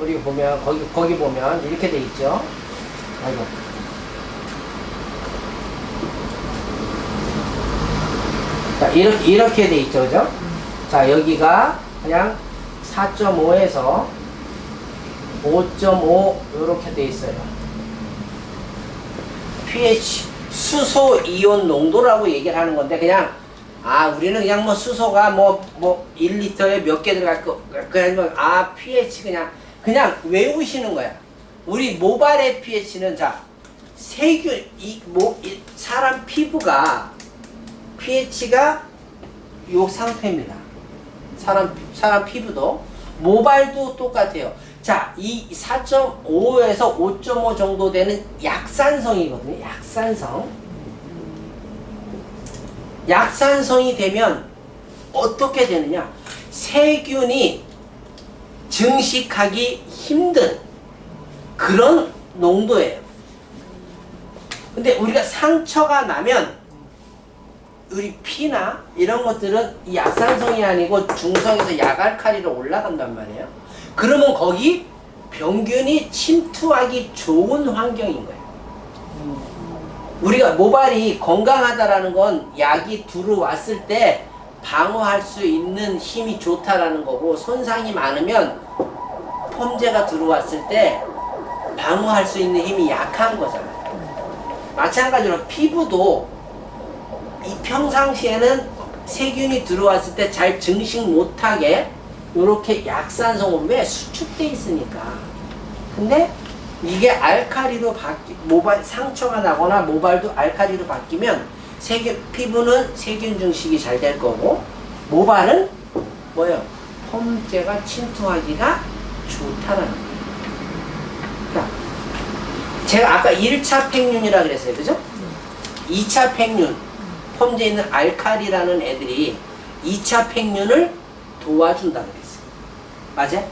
우리 보면 거기 보면 이렇게 돼 있죠. 아이고. 자, 이렇게 돼 있죠, 그죠? 자, 여기가 그냥 4.5에서 5.5 이렇게 돼 있어요. pH 수소 이온 농도라고 얘기를 하는 건데, 그냥 우리는 그냥 뭐 수소가 뭐 1리터에 몇 개 들어갈 거, 그냥 pH 그냥 외우시는 거야. 우리 모발의 pH는 자, 세균 사람 피부가 pH가 요 상태입니다. 사람 피부도 모발도 똑같아요. 자, 이 4.5에서 5.5 정도 되는 약산성이거든요. 약산성이 되면 어떻게 되느냐? 세균이 증식하기 힘든 그런 농도예요. 근데 우리가 상처가 나면 우리 피나 이런 것들은 이 약산성이 아니고 중성에서 약알칼리로 올라간단 말이에요. 그러면 거기 병균이 침투하기 좋은 환경인 거예요. 우리가 모발이 건강하다라는 건 약이 들어왔을 때 방어할 수 있는 힘이 좋다라는 거고, 손상이 많으면 폼제가 들어왔을 때 방어할 수 있는 힘이 약한 거잖아요. 마찬가지로 피부도 이 평상시에는 세균이 들어왔을 때 잘 증식 못하게 이렇게 약산성으로 왜 수축돼 있으니까. 근데 이게 알칼리로 모발 상처가 나거나 모발도 알칼리로 바뀌면 피부는 세균 증식이 잘 될 거고, 모발은 뭐예요? 폼제가 침투하기가 좋다라는 거예요. 그러니까 제가 아까 1차 팽륜이라 그랬어요, 그죠? 2차 팽륜, 폼제에 있는 알칼리라는 애들이 2차 팽륜을 도와준다 그랬어요. 맞아? 네.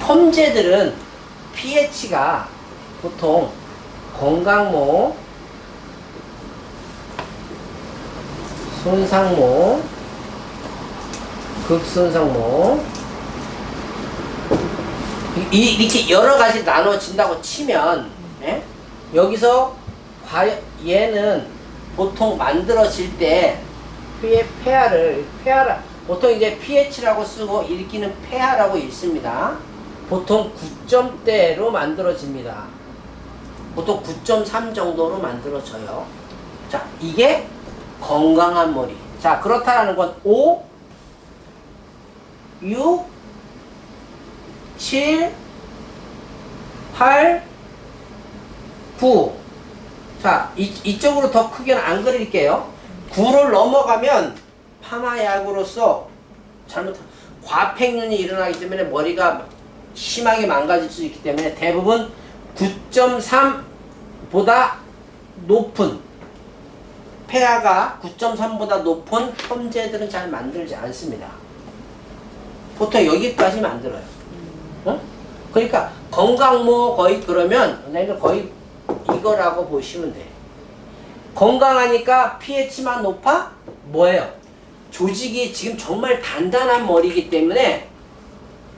폼제들은 pH가 보통 건강모, 손상모, 극손상모 이렇게 여러 가지 나눠진다고 치면, 예? 여기서 얘는 보통 만들어질 때 폐하를 보통 이제 pH라고 쓰고 읽기는 폐하라고 읽습니다. 보통 9점대로 만들어집니다. 보통 9.3 정도로 만들어져요. 자, 이게 건강한 머리. 자, 그렇다라는 건 5, 6, 7, 8, 9. 자, 이쪽으로 더 크게는 안 그릴게요. 9를 넘어가면 파마약으로서 과팽륜이 일어나기 때문에 머리가 심하게 망가질 수 있기 때문에 대부분 9.3보다 높은, 폐하가 9.3보다 높은 폼제들은 잘 만들지 않습니다. 보통 여기까지 만들어요. 어? 그러니까 건강모 거의 그러면 거의 이거라고 보시면 돼. 건강하니까 pH만 높아? 뭐예요? 조직이 지금 정말 단단한 머리이기 때문에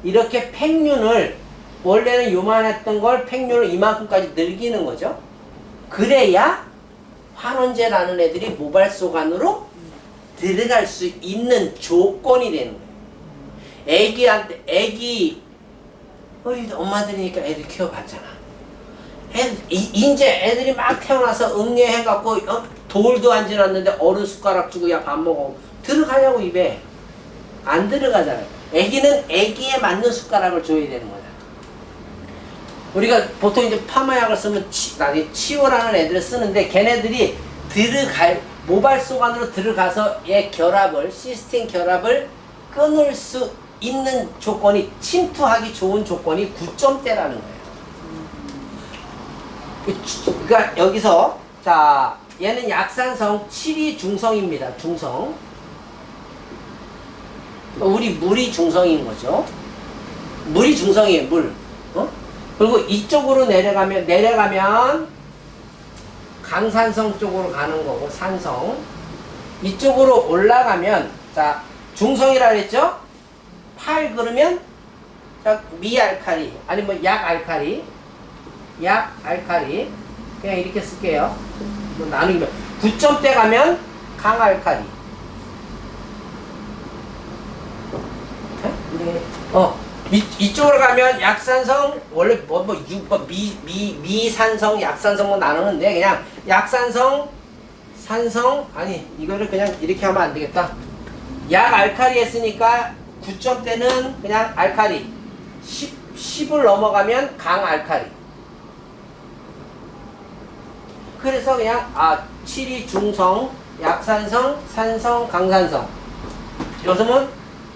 이렇게 팽륜을, 원래는 요만했던 걸 팽륜을 이만큼까지 늘리는 거죠. 그래야 환원제라는 애들이 모발 속 안으로 들어갈 수 있는 조건이 되는 거예요. 우리 엄마들이니까 애들 키워봤잖아. 이제 애들이 막 태어나서 응애해갖고 돌도 안 지났는데 어른 숟가락 주고 야 밥 먹어. 들어가냐고 입에. 안 들어가잖아요. 애기는 애기에 맞는 숟가락을 줘야 되는 거잖아. 우리가 보통 이제 파마약을 쓰면 치오라는 애들을 쓰는데, 걔네들이 모발 속 안으로 들어가서 시스틴 결합을 끊을 수 있는 조건이, 침투하기 좋은 조건이 9점대라는 거예요. 그러니까 여기서, 자, 얘는 약산성 7이 중성입니다. 중성. 우리 물이 중성인 거죠. 물이 중성이에요, 물. 그리고 이쪽으로 내려가면 강산성 쪽으로 가는 거고, 산성. 이쪽으로 올라가면, 자, 중성이라 그랬죠? 8 그러면 자, 미알칼리 아니 뭐 약알칼리 그냥 이렇게 쓸게요. 뭐 나누기면 9점대 가면 강알칼리. 네. 이쪽으로 가면 약산성 원래 미산성 약산성 뭐 나누는데 그냥 약산성 산성 아니 이거를 그냥 이렇게 하면 안 되겠다. 약알칼리 했으니까 9점대는 그냥 알칼리 10을 넘어가면 강알칼리. 그래서 그냥 7이 중성 약산성 산성 강산성. 요즘은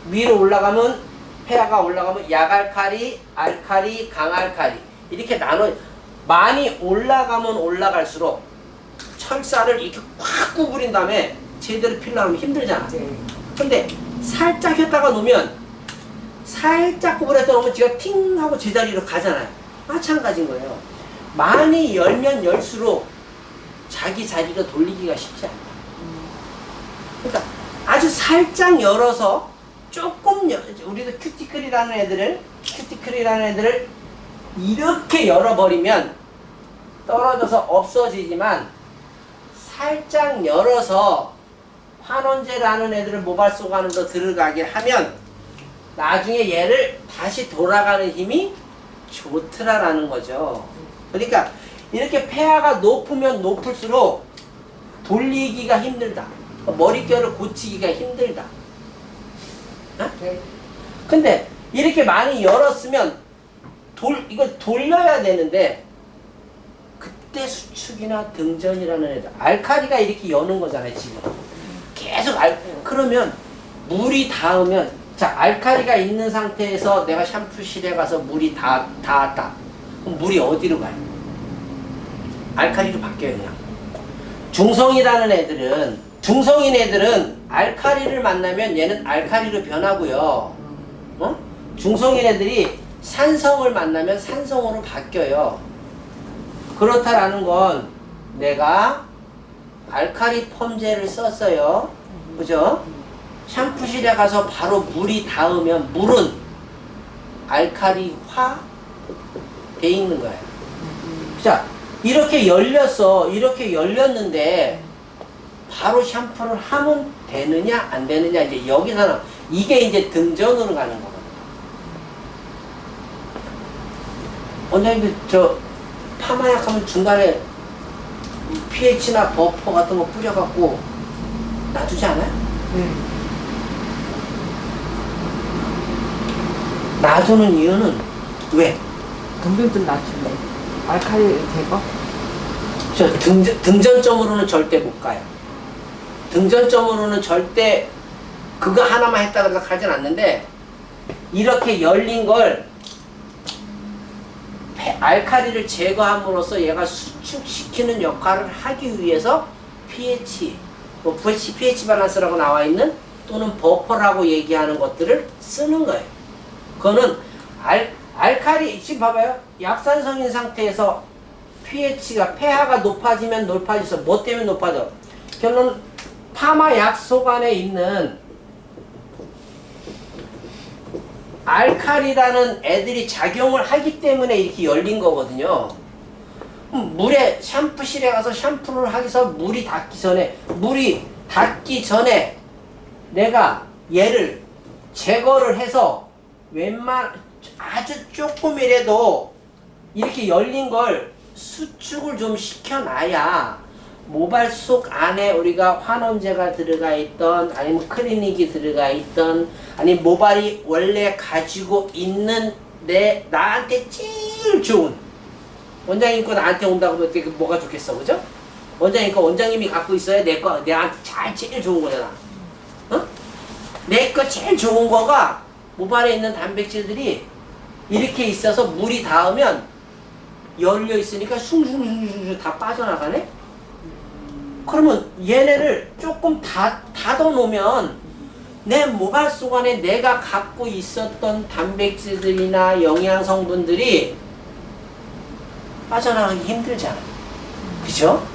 위로 올라가면 폐하가 올라가면 약알칼리 알칼리 강알칼리 이렇게 나눠. 많이 올라가면 올라갈수록 철사를 이렇게 꽉 구부린 다음에 제대로 필려면 힘들잖아. 네. 근데 살짝 했다가 놓으면 살짝 구부려서 놓으면 지가 팅 하고 제자리로 가잖아요. 마찬가지인 거예요. 많이 열면 열수록 자기 자리로 돌리기가 쉽지 않다. 그러니까 아주 살짝 열어서 조금 우리도 큐티클이라는 애들을 이렇게 열어버리면 떨어져서 없어지지만 살짝 열어서 환원제라는 애들을 모발 속 안으로 들어가게 하면 나중에 얘를 다시 돌아가는 힘이 좋더라라는 거죠. 그러니까 이렇게 폐하가 높으면 높을수록 돌리기가 힘들다. 머릿결을 고치기가 힘들다. 네. 근데 이렇게 많이 열었으면 이걸 돌려야 되는데 그때 수축이나 등전이라는 애들 알칼리가 이렇게 여는 거잖아요. 지금 계속 그러면 물이 닿으면 자 알칼리가 있는 상태에서 내가 샴푸실에 가서 물이 닿았다. 그럼 물이 어디로 가요? 알칼리로 바뀌어요. 그냥 중성인 애들은 알칼리를 만나면 얘는 알칼리로 변하고요. 중성인 애들이 산성을 만나면 산성으로 바뀌어요. 그렇다라는 건 내가 알칼리 펌제를 썼어요. 그죠? 샴푸실에 가서 바로 물이 닿으면 물은 알칼리화 돼 있는 거예요. 자, 이렇게 열렸는데 바로 샴푸를 하면 되느냐 안 되느냐 이제 여기서는 이게 이제 등전으로 가는 거거든요. 원장님들 저 파마약 하면 중간에 pH나 버퍼 같은 거 뿌려갖고 놔두지 않아요? 놔두는 이유는 왜? 동전좀 낮추네. 알칼리 제거? 저 등전점으로는 절대 못 가요. 등전점으로는 절대 그거 하나만 했다 그래서 가진 않는데 이렇게 열린 걸 알칼리를 제거함으로써 얘가 수축시키는 역할을 하기 위해서 pH, 뭐 pH 밸런스라고 나와 있는 또는 버퍼라고 얘기하는 것들을 쓰는 거예요. 그거는 알칼리 지금 봐봐요. 약산성인 상태에서 폐하가 높아지면 높아져서 뭐 때문에 높아져? 결론 파마약 속 안에 있는 알칼리라는 애들이 작용을 하기 때문에 이렇게 열린 거거든요. 물에 샴푸실에 가서 샴푸를 하기서 물이 닿기 전에 내가 얘를 제거를 해서 아주 조금이라도 이렇게 열린 걸 수축을 좀 시켜놔야 모발 속 안에 우리가 환원제가 들어가 있던 아니면 클리닉이 들어가 있던 아니면 모발이 원래 가지고 있는 나한테 제일 좋은 원장님 거 나한테 온다고 어떻게 뭐가 좋겠어, 그죠? 원장님 거 원장님이 갖고 있어야 내한테 제일 좋은 거잖아. 내 거 제일 좋은 거가 모발에 있는 단백질들이 이렇게 있어서 물이 닿으면 열려 있으니까 숭숭숭숭 다 빠져나가네? 그러면 얘네를 조금 닫아 놓으면 내 모발 속 안에 내가 갖고 있었던 단백질들이나 영양성분들이 빠져나가기 힘들잖아. 그죠?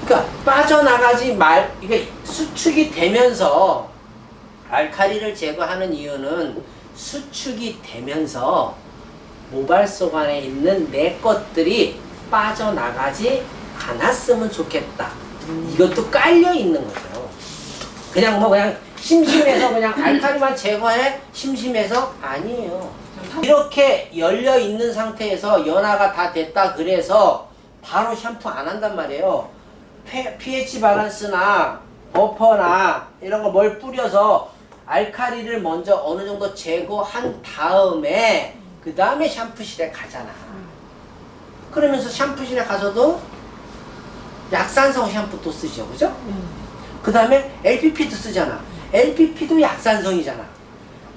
그러니까 빠져나가지 이게 수축이 되면서 알칼리를 제거하는 이유는 수축이 되면서 모발 속 안에 있는 내 것들이 빠져나가지 않았으면 좋겠다. 이것도 깔려 있는 거죠. 그냥 뭐 그냥 심심해서 그냥 알칼리만 제거해? 심심해서? 아니에요. 이렇게 열려 있는 상태에서 연화가 다 됐다 그래서 바로 샴푸 안 한단 말이에요. pH 밸런스나 버퍼나 이런 거 뭘 뿌려서 알칼리를 먼저 어느 정도 제거한 다음에 그 다음에 샴푸실에 가잖아. 그러면서 샴푸실에 가서도 약산성 샴푸도 쓰죠. 그죠? 그 다음에 LPP도 쓰잖아. LPP도 약산성이잖아.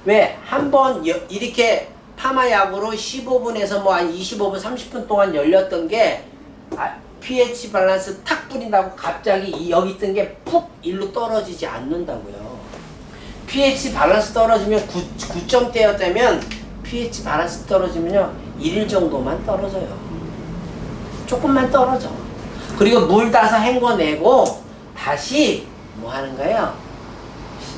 왜? 한번 이렇게 파마약으로 15분에서 뭐 한 25분, 30분 동안 열렸던 게 pH 밸런스 탁 뿌린다고 갑자기 여기 있던 게 푹 일로 떨어지지 않는다고요. pH 밸런스 떨어지면 9점대였다면 pH 밸런스 떨어지면요 1일 정도만 떨어져요. 조금만 떨어져. 그리고 물 따서 헹궈내고 다시 뭐 하는 거예요?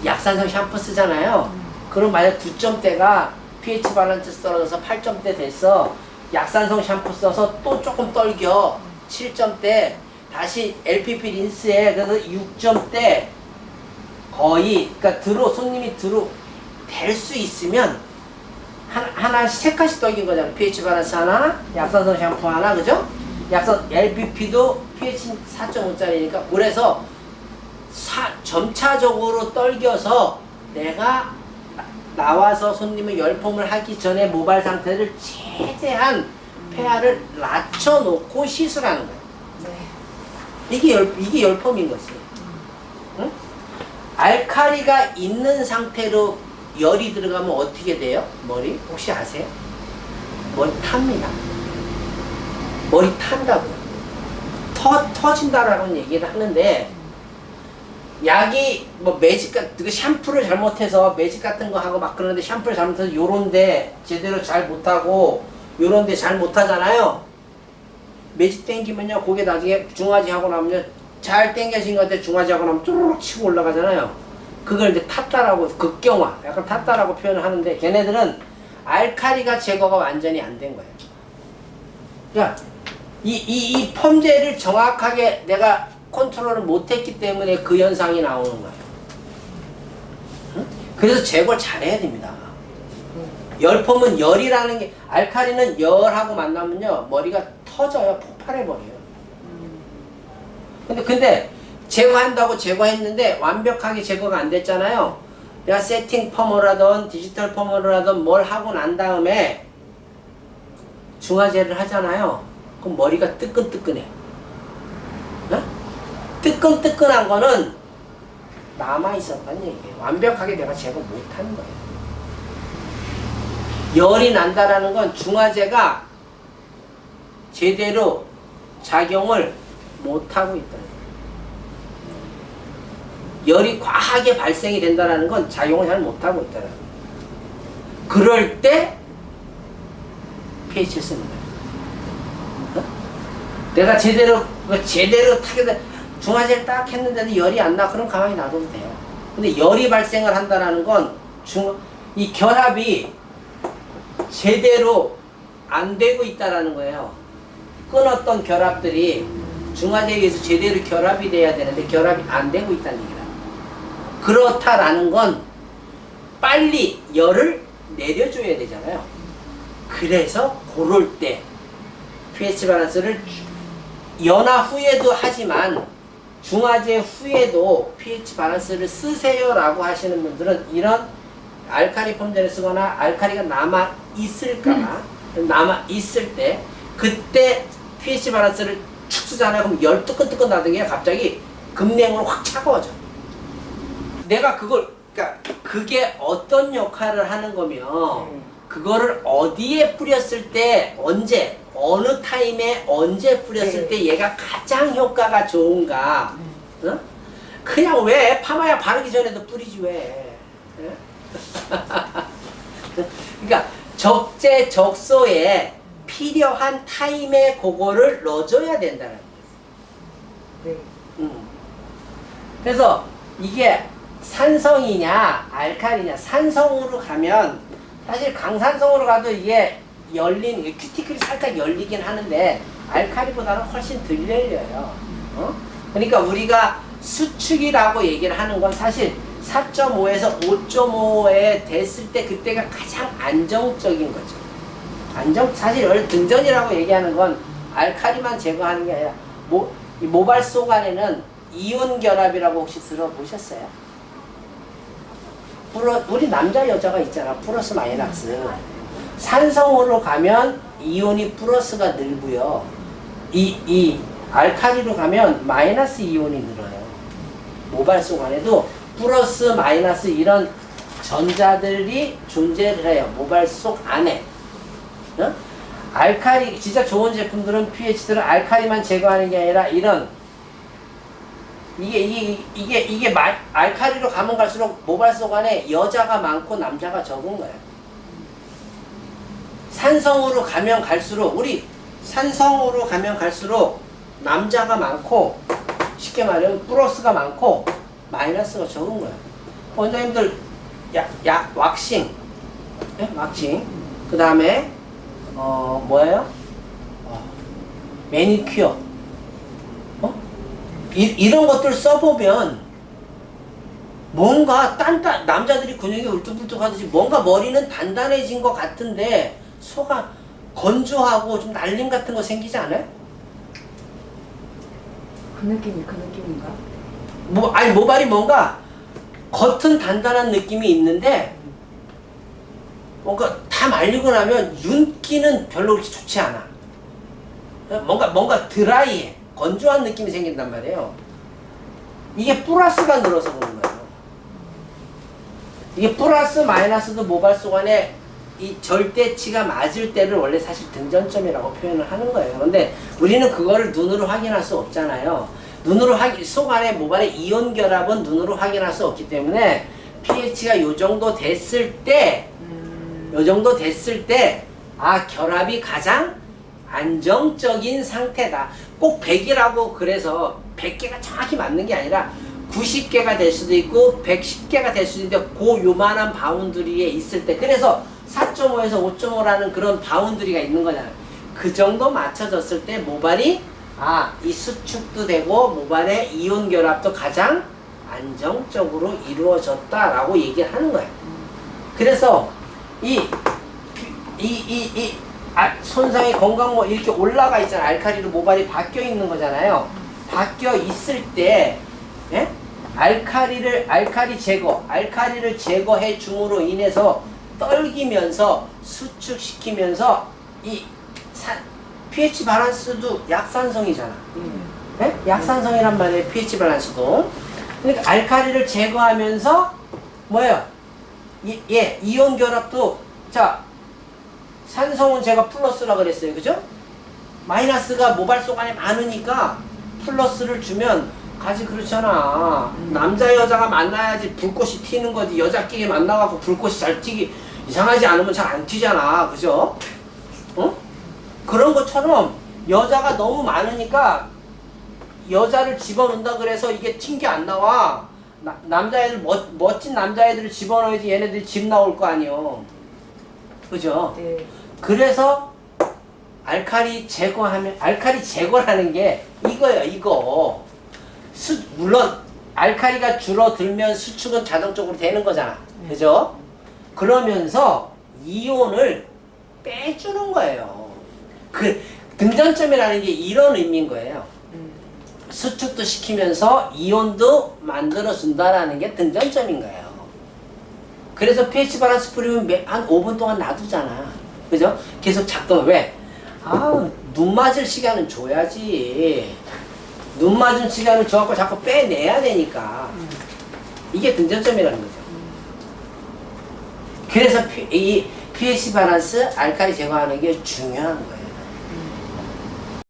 약산성 샴푸 쓰잖아요. 그럼 만약 9점대가 pH 밸런스 떨어져서 8점대 됐어. 약산성 샴푸 써서 또 조금 떨겨. 7점대 다시 LPP 린스에 그래서 6점대 거의 그러니까 손님이 될 수 있으면 하나씩 세 칸씩 떨긴 거잖아. pH 밸런스 하나, 약산성 샴푸 하나, 그죠? LPP도 pH 4.5짜리니까 그래서 점차적으로 떨겨서 내가 나와서 손님의 열폼을 하기 전에 모발 상태를 최대한 폐하를 낮춰놓고 시술하는 거예요. 네. 이게 열폼인 거지. 응? 알칼리가 있는 상태로 열이 들어가면 어떻게 돼요? 머리? 혹시 아세요? 머리 탑니다. 머리 탄다고요. 터진다라는 얘기를 하는데 약이 뭐 매직 같은 샴푸를 잘못해서 매직 같은 거 하고 막 그러는데 샴푸를 잘못해서 요런데 제대로 잘 못하고 요런데 잘 못하잖아요. 매직 땡기면요 그게 나중에 중화지 하고 나면요 잘 땡겨진 것 같아. 중화지 하고 나면 쭈르륵 치고 올라가잖아요. 그걸 이제 탔다라고 극경화 약간 탔다라고 표현을 하는데 걔네들은 알칼리가 제거가 완전히 안 된 거예요. 그러니까 이 펌제를 정확하게 내가 컨트롤을 못했기 때문에 그 현상이 나오는 거예요. 응? 그래서 제거를 잘해야 됩니다. 열펌은 열이라는 게 알칼리는 열하고 만나면요 머리가 터져요. 폭발해버려요. 근데 제거한다고 제거했는데 완벽하게 제거가 안 됐잖아요. 내가 세팅 펌을 하던 디지털 펌을 하던 뭘 하고 난 다음에 중화제를 하잖아요. 그럼 머리가 뜨끈뜨끈해. 어? 뜨끈뜨끈한 거는 남아있었다는 얘기예요. 완벽하게 내가 제거 못하는 거예요. 열이 난다라는 건 중화제가 제대로 작용을 못하고 있다는 거예요. 열이 과하게 발생이 된다는 건 작용을 잘 못하고 있다는 거예요. 그럴 때 pH를 쓰는 거예요. 어? 내가 제대로 타게 중화제를 딱 했는데도 열이 안 나. 그럼 가만히 놔둬도 돼요. 근데 열이 발생을 한다는 건 이 결합이 제대로 안 되고 있다라는 거예요. 끊었던 결합들이 중화제에 의해서 제대로 결합이 돼야 되는데 결합이 안 되고 있다는 얘기다. 그렇다라는 건 빨리 열을 내려줘야 되잖아요. 그래서 그럴 때 pH 밸런스를 연화 후에도 하지만 중화제 후에도 pH 밸런스를 쓰세요 라고 하시는 분들은 이런 알칼리 펌제를 쓰거나 알칼리가 남아있을까 남아있을 때 그때 pH 밸런스를 축 쓰잖아요. 그럼 열 뜨끈뜨끈 나던 게 갑자기 급냉으로 확 차가워져. 내가 그러니까 그게 어떤 역할을 하는 거면 그거를 어디에 뿌렸을 때 언제 어느 타임에 언제 뿌렸을 때 얘가 가장 효과가 좋은가. 어? 그냥 왜 파마약 바르기 전에도 뿌리지 왜. 그러니까 적재적소에 필요한 타임에 그거를 넣어줘야 된다는 거예요. 그래서 이게 산성이냐 알칼리냐 산성으로 가면 사실 강산성으로 가도 이게 열린, 큐티클이 살짝 열리긴 하는데 알카리보다는 훨씬 덜 열려요. 그러니까 우리가 수축이라고 얘기를 하는 건 사실 4.5에서 5.5에 됐을 때 그때가 가장 안정적인 거죠. 사실 등전이라고 얘기하는 건 알카리만 제거하는 게 아니라 이 모발속 안에는 이온 결합이라고 혹시 들어보셨어요? 우리 남자 여자가 있잖아. 플러스 마이너스. 산성으로 가면 이온이 플러스가 늘고요. 이 알카리로 가면 마이너스 이온이 늘어요. 모발 속 안에도 플러스 마이너스 이런 전자들이 존재를 해요. 모발 속 안에. 알카리, 진짜 좋은 제품들은 pH들은 알카리만 제거하는 게 아니라 이런 이게 알카리로 가면 갈수록 모발 속 안에 여자가 많고 남자가 적은 거예요. 산성으로 가면 갈수록 남자가 많고, 쉽게 말하면 플러스가 많고 마이너스가 적은 거예요. 원장님들 왁싱, 네? 왁싱. 그 다음에 뭐예요? 매니큐어. 이런 것들 써보면 뭔가 남자들이 근육이 울뚝불뚝 하듯이 뭔가 머리는 단단해진 것 같은데 속가 건조하고 좀 날림 같은 거 생기지 않아요? 그 느낌인가? 모발이 뭔가 겉은 단단한 느낌이 있는데 뭔가 다 말리고 나면 윤기는 별로 그렇게 좋지 않아. 뭔가 드라이해. 건조한 느낌이 생긴단 말이에요. 이게 플러스가 늘어서 그런 거예요. 이게 플러스 마이너스도 모발 속 안에 이 절대치가 맞을 때를 원래 사실 등전점이라고 표현을 하는 거예요. 근데 우리는 그거를 눈으로 확인할 수 없잖아요. 속 안에 모발의 이온 결합은 눈으로 확인할 수 없기 때문에 pH가 요 정도 됐을 때, 결합이 가장 안정적인 상태다. 꼭 100이라고 그래서 100개가 정확히 맞는 게 아니라 90개가 될 수도 있고 110개가 될 수도 있는데 그 요만한 바운드리에 있을 때, 그래서 4.5에서 5.5라는 그런 바운드리가 있는 거잖아요. 그 정도 맞춰졌을 때 모발이 이 수축도 되고 모발의 이온 결합도 가장 안정적으로 이루어졌다라고 얘기를 하는 거예요. 그래서 손상의 건강 이렇게 올라가 있잖아요. 알카리로 모발이 바뀌어 있는 거잖아요. 바뀌어 있을 때, 예? 알카리를 제거해 줌으로 인해서 떨기면서 수축시키면서 pH 밸런스도 약산성이잖아. 예? 약산성이란 말이에요. pH 밸런스도. 그러니까 알카리를 제거하면서 뭐예요? 이온 결합도, 자, 산성은 제가 플러스라 그랬어요. 그죠? 마이너스가 모발 속 안에 많으니까 플러스를 주면 가지 그렇잖아. 남자 여자가 만나야지 불꽃이 튀는 거지. 여자끼리 만나갖고 불꽃이 잘 튀기, 이상하지 않으면 잘 안 튀잖아. 그죠? 그런 것처럼 여자가 너무 많으니까 여자를 집어넣는다 그래서 이게 튄 게 안 나와. 남자애들, 멋진 남자애들을 집어넣어야지 얘네들이 집 나올 거 아니요. 그죠? 네. 그래서 알카리 제거라는 게 이거예요. 이거. 물론 알카리가 줄어들면 수축은 자동적으로 되는 거잖아. 그죠? 그러면서 이온을 빼주는 거예요. 그 등전점이라는 게 이런 의미인 거예요. 수축도 시키면서 이온도 만들어준다라는 게 등전점인 거예요. 그래서 pH 밸런스 뿌리면 한 5분 동안 놔두잖아. 그죠? 계속 작동. 왜? 눈 맞을 시간은 줘야지. 눈 맞은 시간을 줘갖고 자꾸 빼내야 되니까. 이게 등전점이라는 거죠. 그래서 이 pH 밸런스 알카리 제거하는 게 중요한 거예요.